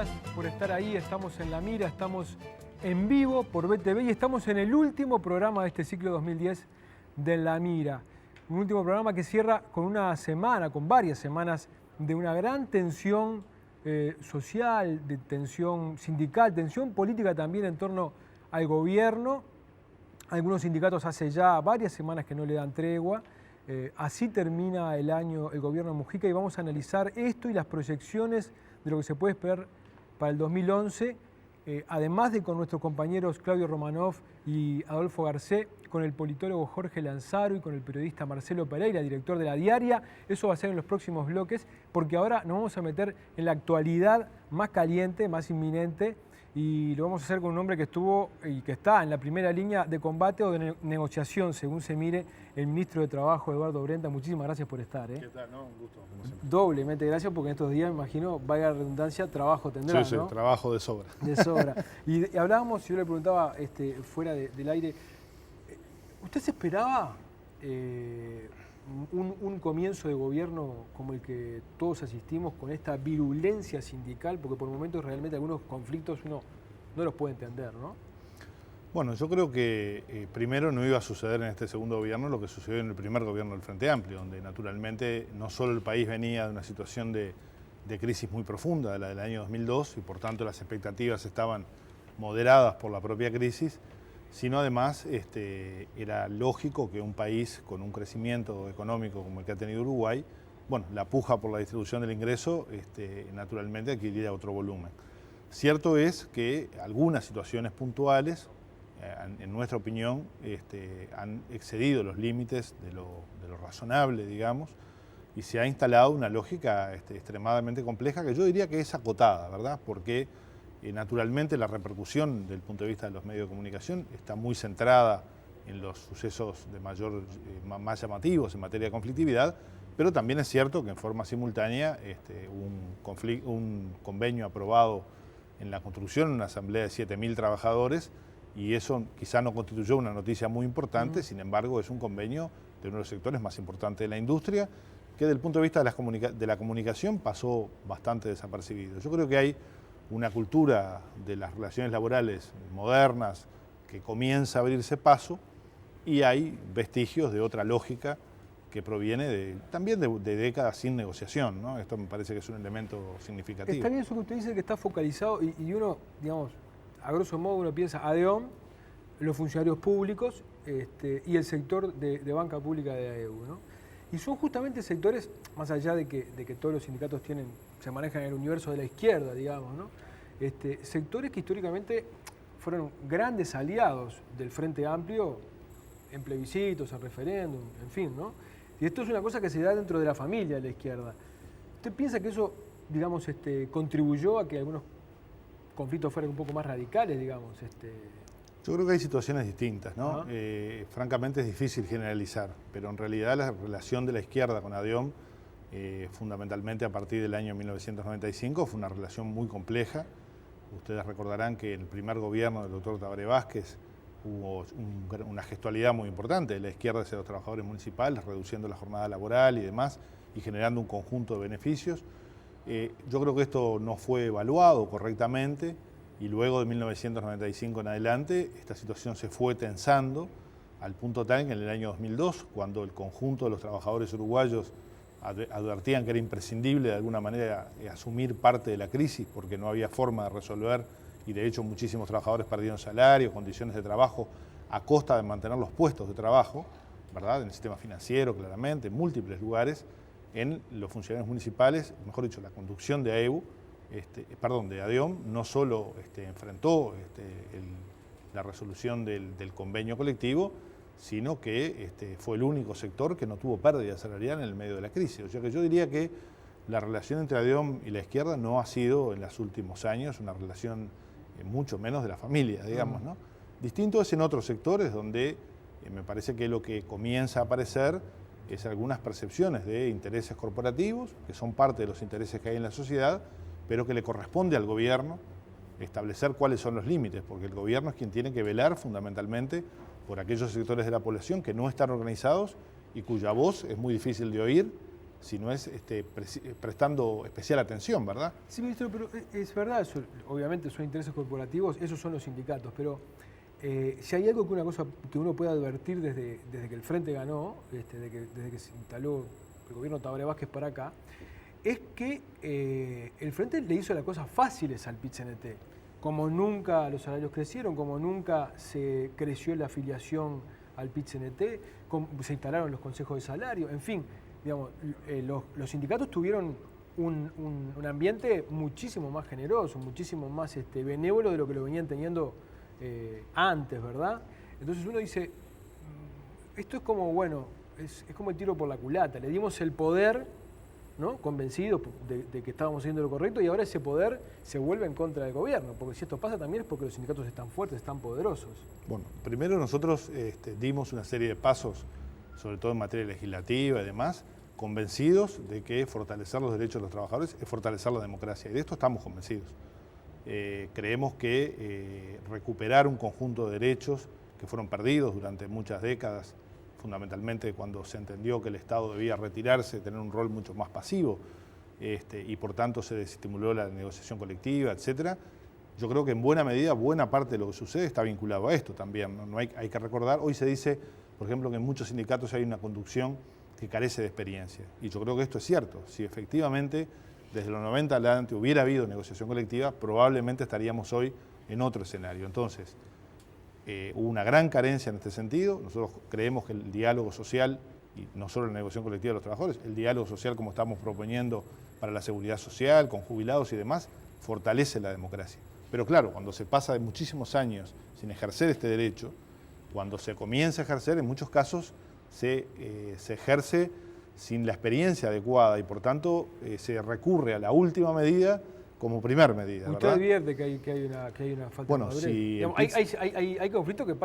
gracias por estar ahí. Estamos en La Mira, estamos en vivo por BTV y estamos en el último programa de este ciclo 2010 de La Mira. Un último programa que cierra con una semana, con varias semanas de una gran tensión social, de tensión sindical, tensión política también en torno al gobierno. Algunos sindicatos hace ya varias semanas que no le dan tregua. Así termina el año el gobierno de Mujica y vamos a analizar esto y las proyecciones de lo que se puede esperar para el 2011, además de con nuestros compañeros Claudio Romanov y Adolfo Garcé, con el politólogo Jorge Lanzaro y con el periodista Marcelo Pereira, director de La Diaria. Eso va a ser en los próximos bloques, porque ahora nos vamos a meter en la actualidad más caliente, más inminente, y lo vamos a hacer con un hombre que estuvo y que está en la primera línea de combate o de negociación, según se mire, el ministro de Trabajo, Eduardo Brenta. Muchísimas gracias por estar. ¿Qué tal? No, un gusto. Doblemente gracias, porque en estos días, me imagino, vaya la redundancia, trabajo tendrá, sí, ¿no? Trabajo de sobra. De sobra. Y hablábamos, yo le preguntaba fuera del aire, ¿usted se esperaba un comienzo de gobierno como el que todos asistimos, con esta virulencia sindical? Porque por momentos realmente algunos conflictos uno no los puede entender, ¿no? Bueno, yo creo que primero no iba a suceder en este segundo gobierno lo que sucedió en el primer gobierno del Frente Amplio, donde naturalmente no solo el país venía de una situación de crisis muy profunda, la del año 2002, y por tanto las expectativas estaban moderadas por la propia crisis, sino además era lógico que un país con un crecimiento económico como el que ha tenido Uruguay, bueno, la puja por la distribución del ingreso naturalmente adquiriera otro volumen. Cierto es que algunas situaciones puntuales, en nuestra opinión, han excedido los límites de lo razonable, digamos, y se ha instalado una lógica extremadamente compleja, que yo diría que es acotada, ¿verdad? Porque naturalmente la repercusión desde el punto de vista de los medios de comunicación está muy centrada en los sucesos de más llamativos en materia de conflictividad, pero también es cierto que en forma simultánea un convenio aprobado en la construcción, en una asamblea de 7.000 trabajadores, y eso quizá no constituyó una noticia muy importante, sin embargo es un convenio de uno de los sectores más importantes de la industria, que desde el punto de vista de la comunicación pasó bastante desapercibido. Yo creo que hay una cultura de las relaciones laborales modernas que comienza a abrirse paso, y hay vestigios de otra lógica que proviene también de décadas sin negociación, ¿no? Esto me parece que es un elemento significativo. Está bien eso que usted dice, que está focalizado, y uno, digamos, a grosso modo uno piensa ADEOM, los funcionarios públicos y el sector de banca pública de AEU, ¿no? Y son justamente sectores, más allá de que todos los sindicatos se manejan en el universo de la izquierda, digamos, ¿no? Sectores que históricamente fueron grandes aliados del Frente Amplio en plebiscitos, en referéndum, en fin, ¿no? Y esto es una cosa que se da dentro de la familia de la izquierda. ¿Usted piensa que eso, digamos, contribuyó a que algunos conflictos fueran un poco más radicales, digamos? Yo creo que hay situaciones distintas, ¿no? Francamente es difícil generalizar, pero en realidad la relación de la izquierda con ADEOM, fundamentalmente a partir del año 1995, fue una relación muy compleja. Ustedes recordarán que en el primer gobierno del doctor Tabaré Vázquez hubo una gestualidad muy importante de la izquierda hacia los trabajadores municipales, reduciendo la jornada laboral y demás, y generando un conjunto de beneficios. Yo creo que esto no fue evaluado correctamente, y luego de 1995 en adelante esta situación se fue tensando al punto tal que en el año 2002, cuando el conjunto de los trabajadores uruguayos advertían que era imprescindible de alguna manera asumir parte de la crisis porque no había forma de resolver, y de hecho muchísimos trabajadores perdieron salarios, condiciones de trabajo a costa de mantener los puestos de trabajo, ¿verdad? En el sistema financiero, claramente, en múltiples lugares, en los funcionarios municipales, mejor dicho, la conducción de de ADEOM, no solo enfrentó la resolución del convenio colectivo, sino que fue el único sector que no tuvo pérdida salarial en el medio de la crisis. O sea que yo diría que la relación entre ADEOM y la izquierda no ha sido en los últimos años una relación mucho menos de la familia, digamos, ¿no? Distinto es en otros sectores donde me parece que lo que comienza a aparecer es algunas percepciones de intereses corporativos, que son parte de los intereses que hay en la sociedad, pero que le corresponde al gobierno establecer cuáles son los límites, porque el gobierno es quien tiene que velar fundamentalmente por aquellos sectores de la población que no están organizados y cuya voz es muy difícil de oír, si no es prestando especial atención, ¿verdad? Sí, ministro, pero es verdad, obviamente son intereses corporativos, esos son los sindicatos, pero si hay algo una cosa que uno puede advertir desde que el Frente ganó, desde que se instaló el gobierno Tabaré Vázquez para acá, es que el Frente le hizo las cosas fáciles al PIT-CNT. Como nunca los salarios crecieron, como nunca se creció la afiliación al PIT-CNT, se instalaron los consejos de salario, en fin, digamos, los sindicatos tuvieron un ambiente muchísimo más generoso, muchísimo más benévolo de lo que lo venían teniendo antes, ¿verdad? Entonces uno dice, esto es como, bueno, es como el tiro por la culata, le dimos el poder, ¿no? Convencidos de que estábamos haciendo lo correcto, y ahora ese poder se vuelve en contra del gobierno, porque si esto pasa también es porque los sindicatos están fuertes, están poderosos. Bueno, primero nosotros dimos una serie de pasos, sobre todo en materia legislativa y demás, convencidos de que fortalecer los derechos de los trabajadores es fortalecer la democracia, y de esto estamos convencidos. Creemos que recuperar un conjunto de derechos que fueron perdidos durante muchas décadas, fundamentalmente cuando se entendió que el Estado debía retirarse, tener un rol mucho más pasivo, y por tanto se desestimuló la negociación colectiva, etcétera. Yo creo que en buena medida, buena parte de lo que sucede está vinculado a esto también. No hay que recordar, hoy se dice, por ejemplo, que en muchos sindicatos hay una conducción que carece de experiencia. Y yo creo que esto es cierto. Si efectivamente desde los 90 adelante hubiera habido negociación colectiva, probablemente estaríamos hoy en otro escenario. Entonces, hubo una gran carencia en este sentido. Nosotros creemos que el diálogo social, y no solo la negociación colectiva de los trabajadores, el diálogo social como estamos proponiendo para la seguridad social, con jubilados y demás, fortalece la democracia. Pero claro, cuando se pasa de muchísimos años sin ejercer este derecho, cuando se comienza a ejercer, en muchos casos se ejerce sin la experiencia adecuada y por tanto se recurre a la última medida como primer medida. Usted ¿verdad? advierte que hay una falta de madurez. Si digamos, hay conflictos que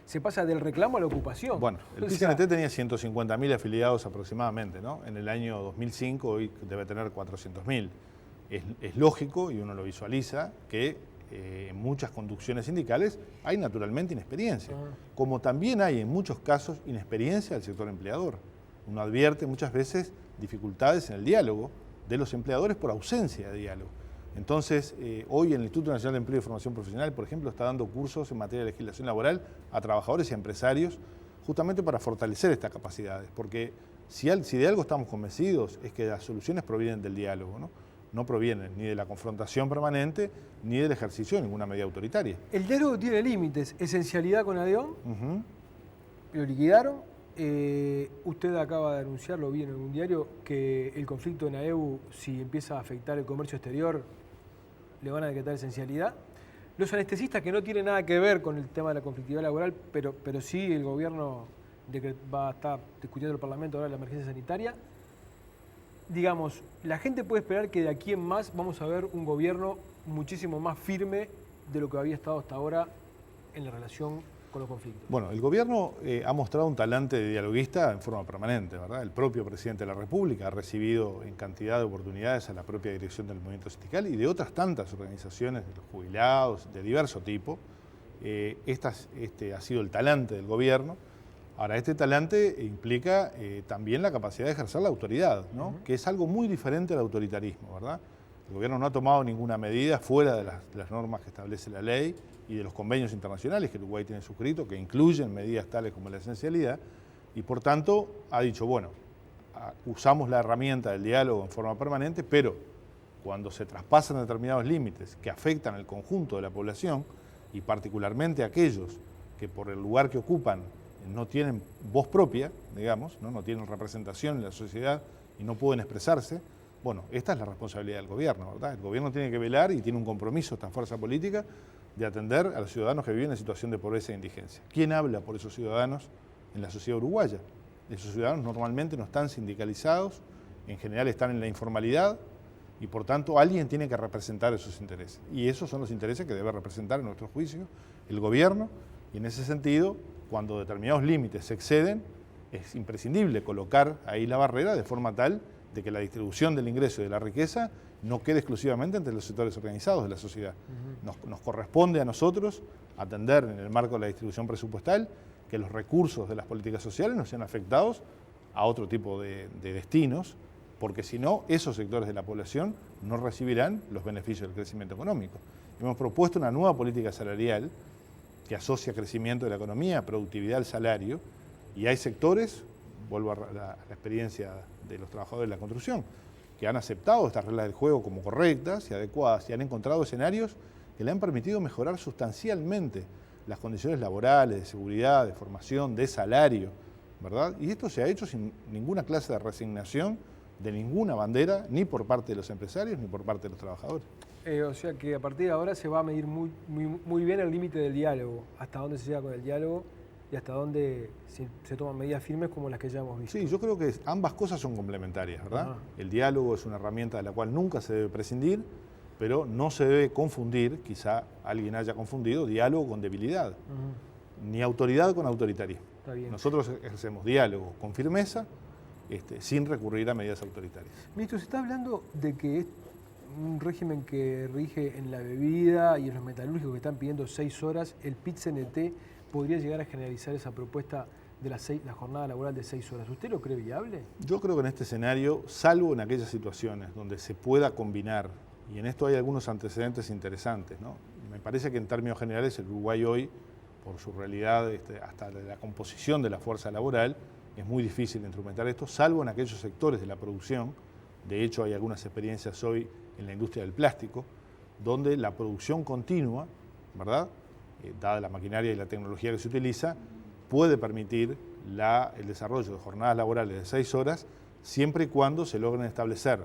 se pasa del reclamo a la ocupación. Bueno, el PIT-CNT tenía 150.000 afiliados aproximadamente, ¿no? En el año 2005 hoy debe tener 400.000. Es lógico, y uno lo visualiza, que en muchas conducciones sindicales hay naturalmente inexperiencia, como también hay en muchos casos inexperiencia del sector empleador. Uno advierte muchas veces dificultades en el diálogo de los empleadores por ausencia de diálogo. Entonces, hoy en el Instituto Nacional de Empleo y Formación Profesional, por ejemplo, está dando cursos en materia de legislación laboral a trabajadores y empresarios, justamente para fortalecer estas capacidades, porque si de algo estamos convencidos es que las soluciones provienen del diálogo, ¿no? No provienen ni de la confrontación permanente ni del ejercicio de ninguna medida autoritaria. El diálogo tiene límites, esencialidad con ADEOM, lo liquidaron. Usted acaba de anunciar, lo vi en algún diario, que el conflicto en AEU, si empieza a afectar el comercio exterior, le van a decretar esencialidad. Los anestesistas, que no tienen nada que ver con el tema de la conflictividad laboral, pero sí el gobierno va a estar discutiendo en el Parlamento ahora la emergencia sanitaria. Digamos, la gente puede esperar que de aquí en más vamos a ver un gobierno muchísimo más firme de lo que había estado hasta ahora en la relación con los conflictos. Bueno, el gobierno ha mostrado un talante de dialoguista en forma permanente, ¿verdad? El propio presidente de la República ha recibido en cantidad de oportunidades a la propia dirección del movimiento sindical y de otras tantas organizaciones de los jubilados de diverso tipo. Este ha sido el talante del gobierno. Ahora, este talante implica también la capacidad de ejercer la autoridad, ¿no? Que es algo muy diferente al autoritarismo, ¿verdad? El gobierno no ha tomado ninguna medida fuera de las normas que establece la ley y de los convenios internacionales que Uruguay tiene suscrito, que incluyen medidas tales como la esencialidad, y por tanto ha dicho, bueno, usamos la herramienta del diálogo en forma permanente, pero cuando se traspasan determinados límites que afectan al conjunto de la población, y particularmente aquellos que por el lugar que ocupan no tienen voz propia, digamos, no tienen representación en la sociedad y no pueden expresarse, bueno, esta es la responsabilidad del gobierno, ¿verdad? El gobierno tiene que velar y tiene un compromiso, esta fuerza política, de atender a los ciudadanos que viven en situación de pobreza e indigencia. ¿Quién habla por esos ciudadanos en la sociedad uruguaya? Esos ciudadanos normalmente no están sindicalizados, en general están en la informalidad y por tanto alguien tiene que representar esos intereses. Y esos son los intereses que debe representar, en nuestro juicio, el gobierno, y en ese sentido, cuando determinados límites se exceden, es imprescindible colocar ahí la barrera de forma tal de que la distribución del ingreso y de la riqueza no quede exclusivamente entre los sectores organizados de la sociedad. Nos corresponde a nosotros atender en el marco de la distribución presupuestal que los recursos de las políticas sociales no sean afectados a otro tipo de destinos porque si no, esos sectores de la población no recibirán los beneficios del crecimiento económico. Hemos propuesto una nueva política salarial que asocia crecimiento de la economía, productividad al salario, y hay sectores, vuelvo a la experiencia de los trabajadores de la construcción, que han aceptado estas reglas del juego como correctas y adecuadas y han encontrado escenarios que le han permitido mejorar sustancialmente las condiciones laborales, de seguridad, de formación, de salario, ¿verdad? Y esto se ha hecho sin ninguna clase de resignación de ninguna bandera, ni por parte de los empresarios ni por parte de los trabajadores. O sea que a partir de ahora se va a medir muy bien el límite del diálogo, hasta dónde se llega con el diálogo y hasta dónde se toman medidas firmes como las que ya hemos visto. Sí, yo creo que ambas cosas son complementarias, ¿verdad? Ajá. El diálogo es una herramienta de la cual nunca se debe prescindir, pero no se debe confundir, quizá alguien haya confundido, diálogo con debilidad, ni autoridad con autoritarismo. Está bien. Nosotros ejercemos diálogo con firmeza, sin recurrir a medidas autoritarias. Ministro, se está hablando de que es un régimen que rige en la bebida y en los metalúrgicos que están pidiendo 6 horas, el PIT-CNT podría llegar a generalizar esa propuesta de la jornada laboral de 6 horas. ¿Usted lo cree viable? Yo creo que en este escenario, salvo en aquellas situaciones donde se pueda combinar, y en esto hay algunos antecedentes interesantes, ¿no? Me parece que en términos generales el Uruguay hoy, por su realidad, hasta de la composición de la fuerza laboral, es muy difícil instrumentar esto, salvo en aquellos sectores de la producción. De hecho, hay algunas experiencias hoy en la industria del plástico, donde la producción continua, ¿verdad?, dada la maquinaria y la tecnología que se utiliza, puede permitir el desarrollo de jornadas laborales de 6 horas, siempre y cuando se logren establecer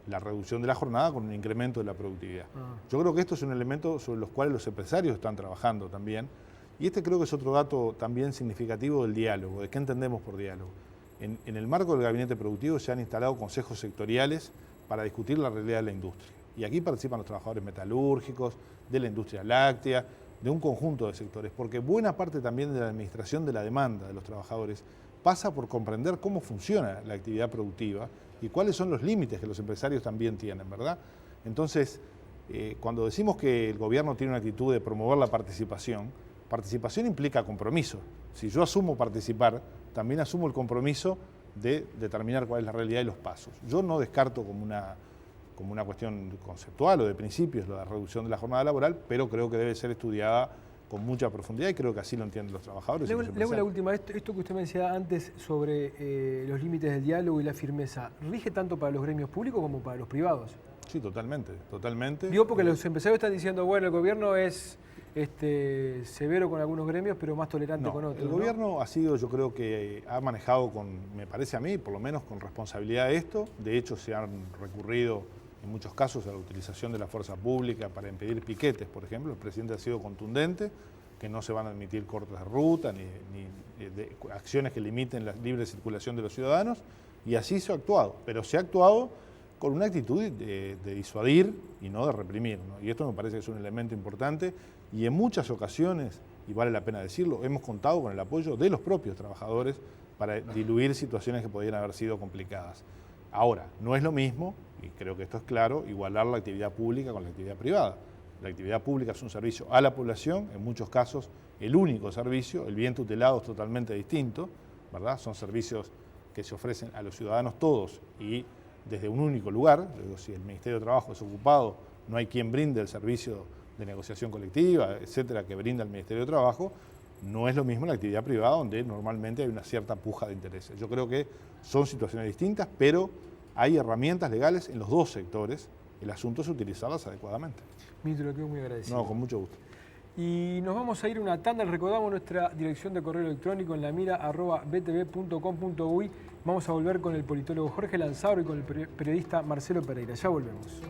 la reducción de la jornada con un incremento de la productividad. Yo creo que esto es un elemento sobre los cuales los empresarios están trabajando también, y creo que es otro dato también significativo del diálogo, de qué entendemos por diálogo. En el marco del gabinete productivo se han instalado consejos sectoriales para discutir la realidad de la industria. Y aquí participan los trabajadores metalúrgicos, de la industria láctea, de un conjunto de sectores, porque buena parte también de la administración de la demanda de los trabajadores pasa por comprender cómo funciona la actividad productiva y cuáles son los límites que los empresarios también tienen, ¿verdad? Entonces, cuando decimos que el gobierno tiene una actitud de promover la participación implica compromiso. Si yo asumo participar, también asumo el compromiso de determinar cuál es la realidad y los pasos. Yo no descarto como una cuestión conceptual o de principios la reducción de la jornada laboral, pero creo que debe ser estudiada con mucha profundidad y creo que así lo entienden los trabajadores. Luego la última, esto que usted me decía antes sobre los límites del diálogo y la firmeza, ¿rige tanto para los gremios públicos como para los privados? Sí, totalmente, totalmente. Digo porque los empresarios están diciendo, bueno, el gobierno es severo con algunos gremios, pero más tolerante con otros. El gobierno ha sido, yo creo que ha manejado me parece a mí, por lo menos con responsabilidad esto. De hecho, se han recurrido en muchos casos a la utilización de la fuerza pública para impedir piquetes, por ejemplo. El presidente ha sido contundente, que no se van a admitir cortes de ruta ni acciones que limiten la libre circulación de los ciudadanos, y así se ha actuado. Pero se ha actuado con una actitud de disuadir y no de reprimir, ¿no? Y esto me parece que es un elemento importante, y en muchas ocasiones, y vale la pena decirlo, hemos contado con el apoyo de los propios trabajadores para diluir situaciones que podrían haber sido complicadas. Ahora, no es lo mismo, y creo que esto es claro, igualar la actividad pública con la actividad privada. La actividad pública es un servicio a la población, en muchos casos el único servicio, el bien tutelado es totalmente distinto, ¿verdad? Son servicios que se ofrecen a los ciudadanos todos y desde un único lugar. Luego, si el Ministerio de Trabajo es ocupado, no hay quien brinde el servicio de negociación colectiva, etcétera, que brinda el Ministerio de Trabajo. No es lo mismo la actividad privada, donde normalmente hay una cierta puja de intereses. Yo creo que son situaciones distintas, pero hay herramientas legales en los dos sectores. El asunto es utilizarlas adecuadamente. Ministro, le quedo muy agradecido. No, con mucho gusto. Y nos vamos a ir a una tanda. Recordamos nuestra dirección de correo electrónico en lamira@btv.com.uy. Vamos a volver con el politólogo Jorge Lanzaro y con el periodista Marcelo Pereira. Ya volvemos.